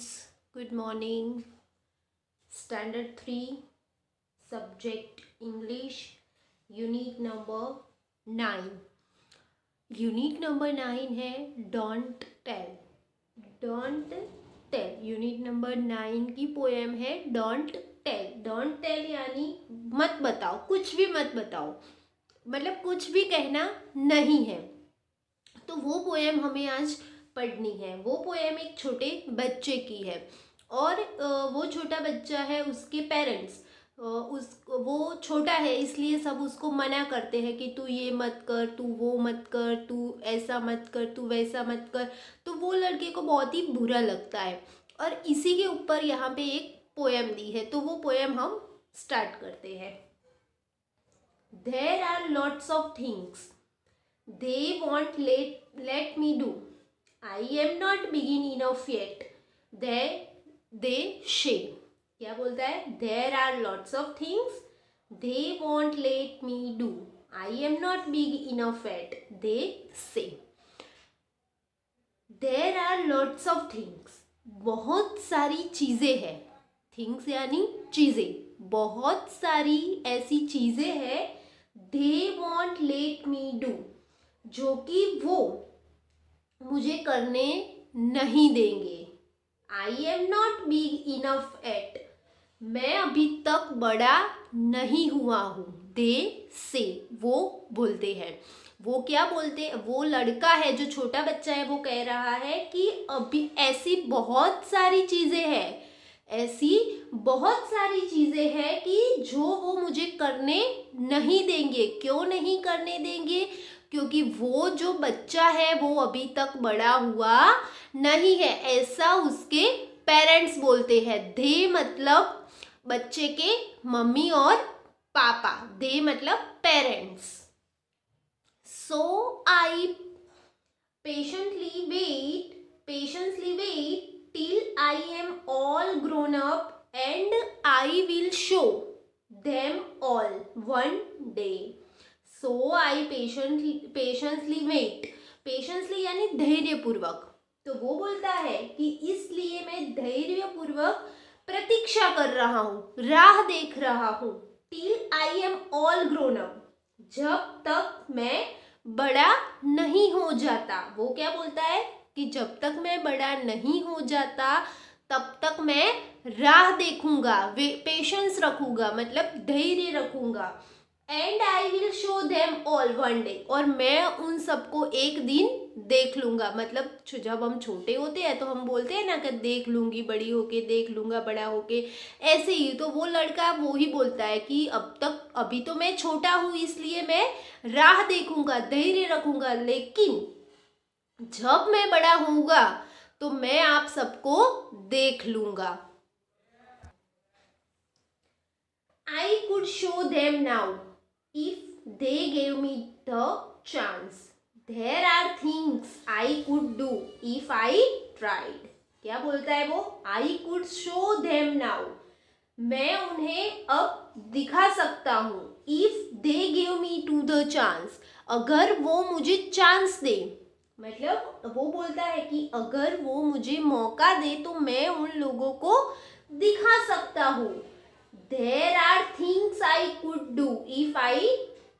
students, good morning. Standard 3, subject English, unit number 9. Unit number 9 है Don't Tell. Don't Tell. Unit number 9 की poem है Don't Tell. Don't Tell यानी मत बताओ, कुछ भी मत बताओ, मतलब कुछ भी कहना नहीं है. तो वो पोएम हमें आज पढ़नी है. वो पोएम एक छोटे बच्चे की है और वो छोटा बच्चा है, उसके पेरेंट्स वो छोटा है इसलिए सब उसको मना करते हैं कि तू ये मत कर, तू वो मत कर, तू ऐसा मत कर, तू वैसा मत कर. तो वो लड़के को बहुत ही बुरा लगता है और इसी के ऊपर यहाँ पे एक पोएम दी है. तो वो पोएम हम स्टार्ट करते हैं. There are lots of things they won't let me do. I am not big enough yet. They say. क्या बोलता है? There are lots of things they won't let me do. I am not big enough yet. They say. There are lots of things. बहुत सारी चीज़ें हैं. Things यानी चीज़ें. बहुत सारी ऐसी चीज़ें हैं they won't let me do, जो कि वो मुझे करने नहीं देंगे. I am not big enough yet. मैं अभी तक बड़ा नहीं हुआ हूँ. They say. वो बोलते हैं. वो क्या बोलते? वो लड़का है जो छोटा बच्चा है, वो कह रहा है कि अभी ऐसी बहुत सारी चीज़ें हैं, ऐसी बहुत सारी चीज़ें हैं कि जो वो मुझे करने नहीं देंगे. क्यों नहीं करने देंगे? क्योंकि वो जो बच्चा है वो अभी तक बड़ा हुआ नहीं है, ऐसा उसके पेरेंट्स बोलते हैं. दे मतलब बच्चे के मम्मी और पापा. दे मतलब parents. So I patiently wait till I am all grown up and I will show them all one day. So I patiently wait. Patiently यानी धैर्यपूर्वक. तो वो बोलता है कि इसलिए मैं धैर्यपूर्वक प्रतीक्षा कर रहा हूँ, राह देख रहा हूँ. Till I am all grown up. जब तक मैं बड़ा नहीं हो जाता. वो क्या बोलता है कि जब तक मैं बड़ा नहीं हो जाता तब तक मैं राह देखूंगा, पेशेंस रखूंगा, मतलब धैर्य रखूंगा. And I will show them all one day. और मैं उन सबको एक दिन देख लूँगा. मतलब जब हम छोटे होते हैं तो हम बोलते हैं ना कि देख लूँगी बड़ी होके, देख लूँगा बड़ा होके. ऐसे ही तो वो लड़का वो ही बोलता है कि अभी तो मैं छोटा हूँ इसलिए मैं राह देखूँगा, धैर्य रखूँगा, लेकिन जब मैं बड़ा होऊंगा तो मैं आप सबको देख लूँगा. I could show them now if they gave me the chance. There are things I could do if I tried. क्या बोलता है वो? I could show them now. मैं उन्हें अब दिखा सकता हूँ. If they gave me to the chance. अगर वो मुझे चांस दे, मतलब वो बोलता है कि अगर वो मुझे मौका दे तो मैं उन लोगों को दिखा सकता हूँ. There are things I could do if I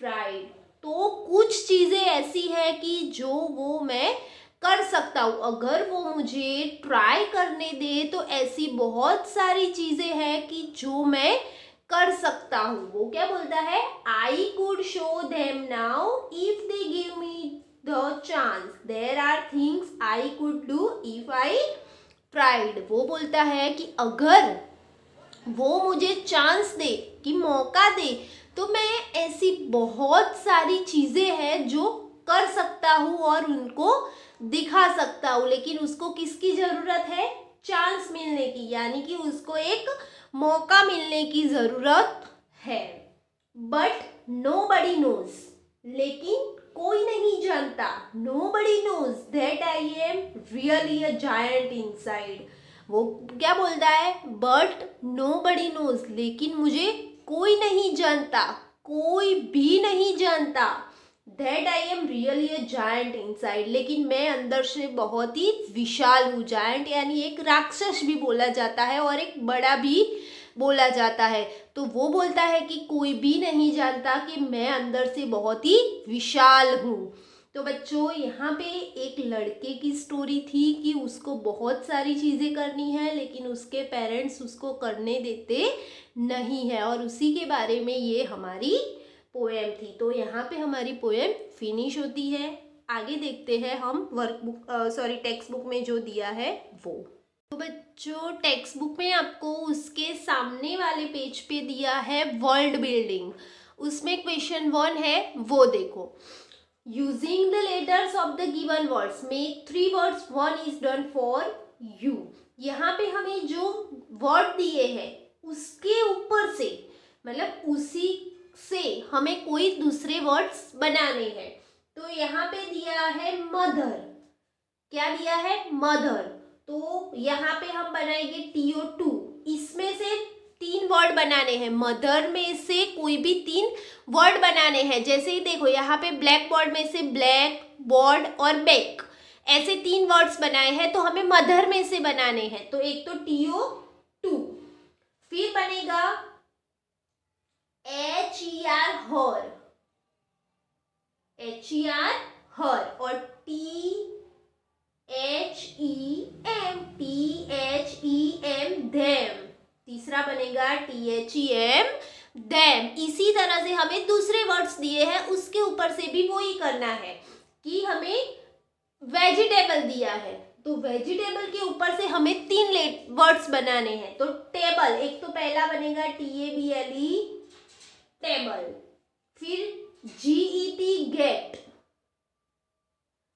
tried. तो कुछ चीज़ें ऐसी है कि जो वो मैं कर सकता हूँ. अगर वो मुझे ट्राई करने दे तो ऐसी बहुत सारी चीज़ें हैं कि जो मैं कर सकता हूँ. वो क्या बोलता है? I could show them now if they give me the chance. There are things I could do if I tried. वो बोलता है कि अगर वो मुझे चांस दे, कि मौका दे, तो मैं ऐसी बहुत सारी चीज़ें हैं जो कर सकता हूँ और उनको दिखा सकता हूँ. लेकिन उसको किसकी ज़रूरत है? चांस मिलने की, यानी कि उसको एक मौका मिलने की ज़रूरत है. But nobody knows. लेकिन कोई नहीं जानता. Nobody knows that I am really a giant inside. वो क्या बोलता है? But nobody knows. लेकिन मुझे कोई नहीं जानता, कोई भी नहीं जानता. That I am really a giant inside, लेकिन मैं अंदर से बहुत ही विशाल हूँ। जायंट यानी एक राक्षस भी बोला जाता है और एक बड़ा भी बोला जाता है। तो वो बोलता है कि कोई भी नहीं जानता कि मैं अंदर से बहुत ही विशाल हूँ। तो बच्चों यहाँ पे एक लड़के की स्टोरी थी कि उसको बहुत सारी चीज़ें करनी है लेकिन उसके पेरेंट्स उसको करने देते नहीं है, और उसी के बारे में ये हमारी पोएम थी। तो यहाँ पे हमारी पोएम फिनिश होती है। आगे देखते हैं हम टेक्स्ट बुक में जो दिया है वो। तो बच्चों टेक्स्ट बुक में आपको उसके सामने वाले पेज पे दिया है वर्ल्ड बिल्डिंग। उसमें क्वेश्चन 1 है, वो देखो। Using the letters of the given words make 3 words, 1 is done for you. यहाँ पे हमें जो वर्ड दिए हैं उसके ऊपर से, मतलब उसी से हमें कोई दूसरे वर्ड्स बनाने हैं। तो यहाँ पे दिया है मदर। क्या दिया है? मदर। तो यहाँ पे हम बनाएंगे TO2। इसमें से 3 वर्ड बनाने हैं। मदर में से कोई भी 3 वर्ड बनाने हैं। जैसे ही देखो यहाँ पे ब्लैक बोर्ड में से ब्लैक बोर्ड और बैक, ऐसे 3 वर्ड्स बनाए हैं, तो हमें मदर में से बनाने हैं। तो एक तो TO2, फिर बनेगा HER हर, HER हर, और THEM them। तीसरा बनेगा THEM them। इसी तरह से हमें दूसरे वर्ड्स दिए हैं, उसके ऊपर से भी वही करना है कि हमें वेजिटेबल दिया है, तो वेजिटेबल के ऊपर से हमें 3 वर्ड्स बनाने हैं। तो टेबल, एक तो पहला बनेगा TABLE टेबल, फिर GET गेट,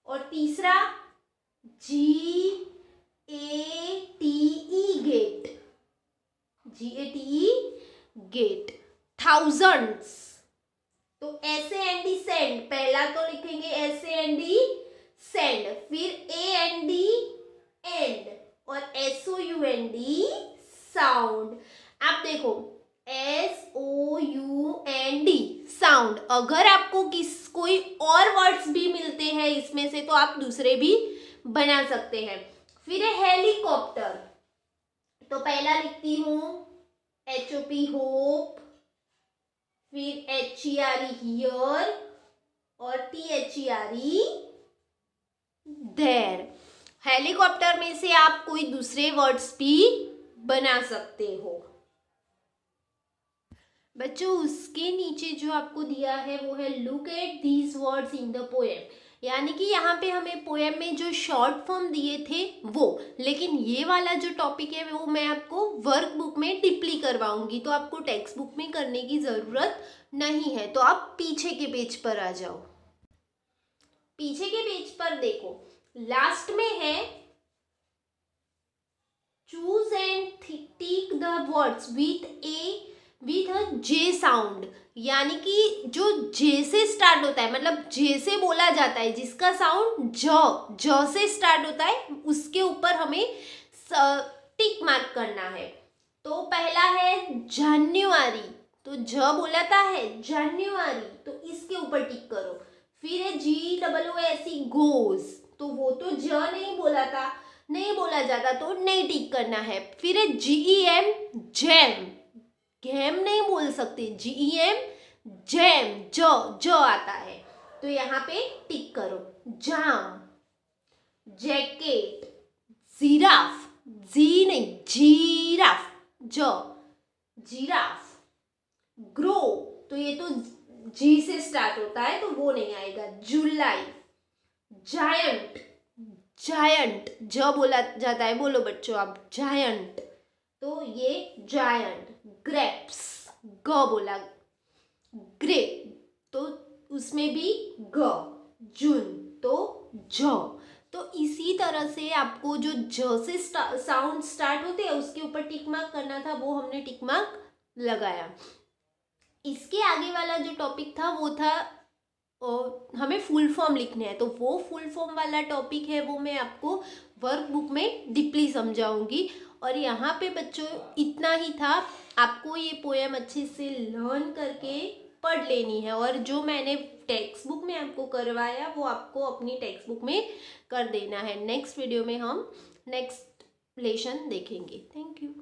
और तीसरा GATE gate, GATE gate. Thousands, तो SAND सेंड, पहला तो लिखेंगे SAND सेंड, फिर AND एंड, और SOUND साउंड। आप देखो SOUND साउंड। अगर आपको कोई और वर्ड्स भी मिलते हैं इसमें से तो आप दूसरे भी बना सकते हैं। फिर है हेलीकॉप्टर, तो पहला लिखती हूँ HOP होप, फिर HERE हियर, और THERE देयर। हेलीकॉप्टर में से आप कोई दूसरे वर्ड्स भी बना सकते हो। बच्चों उसके नीचे जो आपको दिया है वो है look at these words in the poem, यानी कि यहाँ पे हमें पोएम में जो शॉर्ट फॉर्म दिए थे वो, लेकिन ये वाला जो टॉपिक है वो मैं आपको वर्क बुक में डीपली करवाऊंगी, तो आपको टेक्स्ट बुक में करने की ज़रूरत नहीं है। तो आप पीछे के पेज पर आ जाओ। पीछे के पेज पर देखो, लास्ट में है choose and tick the words with a J sound, यानी कि जो जे से स्टार्ट होता है, मतलब जे से बोला जाता है, जिसका साउंड ज से स्टार्ट होता है, उसके ऊपर हमें टिक मार्क करना है। तो पहला है जनवरी, तो ज बोलाता है जनवरी, तो इसके ऊपर टिक करो। फिर है GOOSE गोज, तो वो तो ज नहीं बोला जाता, तो नहीं टिक करना है। फिर है GEM जैम, गेम नहीं बोल सकते, GEM जैम, जो आता है, तो यहाँ पे टिक करो। जाम, जैकेट, जिराफ, जी नहीं जीराफ, जिराफ। ग्रो, तो ये तो जी से स्टार्ट होता है तो वो नहीं आएगा। जुलाई। जायंट, ज बोला जाता है, बोलो बच्चों आप, जायंट, तो ये जायंट। ग्रेप्स, ग बोला, ग्रेप, तो उसमें भी ग। जून, तो ज। तो इसी तरह से आपको जो ज से साउंड स्टार्ट होते हैं उसके ऊपर टिक मार्क करना था, वो हमने टिक मार्क लगाया। इसके आगे वाला जो टॉपिक था वो था हमें फुल फॉर्म लिखने हैं, तो वो फुल फॉर्म वाला टॉपिक है वो मैं आपको वर्क बुक में डीपली समझाऊंगी। और यहाँ पे बच्चों इतना ही था, आपको ये पोएम अच्छे से लर्न करके पढ़ लेनी है, और जो मैंने टेक्स्ट बुक में आपको करवाया वो आपको अपनी टेक्स्ट बुक में कर देना है। नेक्स्ट वीडियो में हम नेक्स्ट लेसन देखेंगे। Thank you.